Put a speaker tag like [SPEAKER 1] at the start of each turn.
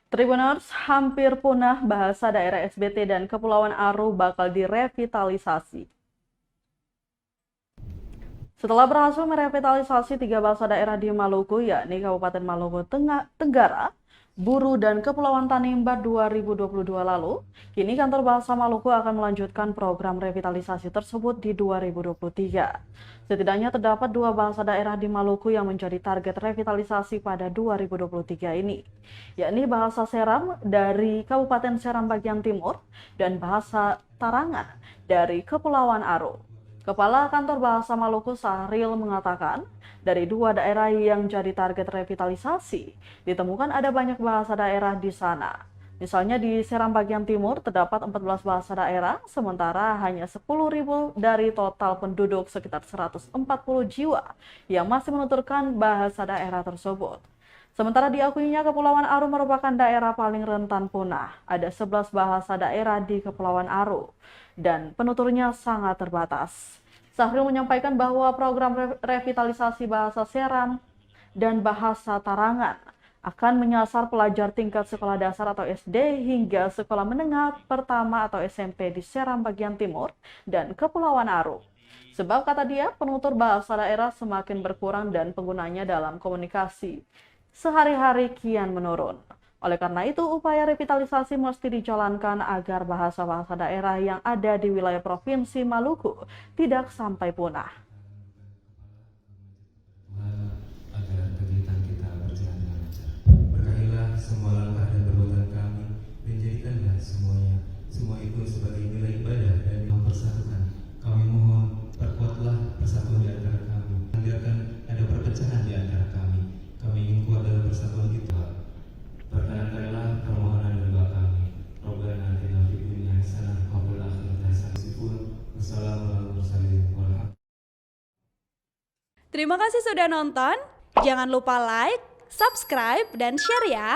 [SPEAKER 1] Tribuners, hampir punah bahasa daerah SBT dan Kepulauan Aru bakal direvitalisasi. Setelah berhasil merevitalisasi 3 bahasa daerah di Maluku, yakni Kabupaten Maluku Tenggara, Buru, dan Kepulauan Tanimbar 2022 lalu, kini Kantor Bahasa Maluku akan melanjutkan program revitalisasi tersebut di 2023. Setidaknya terdapat 2 bahasa daerah di Maluku yang menjadi target revitalisasi pada 2023 ini, yakni bahasa Seram dari Kabupaten Seram bagian timur dan bahasa Tarangan dari Kepulauan Aru. Kepala Kantor Bahasa Maluku Sahril mengatakan, dari 2 daerah yang jadi target revitalisasi, ditemukan ada banyak bahasa daerah di sana. Misalnya di Seram bagian timur terdapat 14 bahasa daerah, sementara hanya 10.000 dari total penduduk sekitar 140 jiwa yang masih menuturkan bahasa daerah tersebut. Sementara diakuinya Kepulauan Aru merupakan daerah paling rentan punah. Ada 11 bahasa daerah di Kepulauan Aru dan penuturnya sangat terbatas. Sahril menyampaikan bahwa program revitalisasi bahasa Seram dan bahasa Tarangan akan menyasar pelajar tingkat sekolah dasar atau SD hingga sekolah menengah pertama atau SMP di Seram bagian timur dan Kepulauan Aru. Sebab kata dia, penutur bahasa daerah semakin berkurang dan penggunanya dalam komunikasi sehari-hari kian menurun. Oleh karena itu, upaya revitalisasi mesti dijalankan agar bahasa-bahasa daerah yang ada di wilayah Provinsi Maluku tidak sampai punah.
[SPEAKER 2] Agar kegiatan kita berjalan dengan lancar. Berkahilah semua langkah dan perbuatan kami, dan jadikanlah semua itu sebagai nilai ibadah dan mempersatukan. Kami mohon, perkuatlah persatuan di antara kami. Biarkan ada perpecahan di antara kami. Kami ingin kuat dalam persatuan kita. Perkenankanlah permohonan dan doa kami. Rabbana atina fid dunya hasanah wa fil akhirati hasanah. Wassalamualaikum warahmatullahi wabarakatuh.
[SPEAKER 3] Terima kasih sudah nonton. Jangan lupa like, subscribe, dan share ya.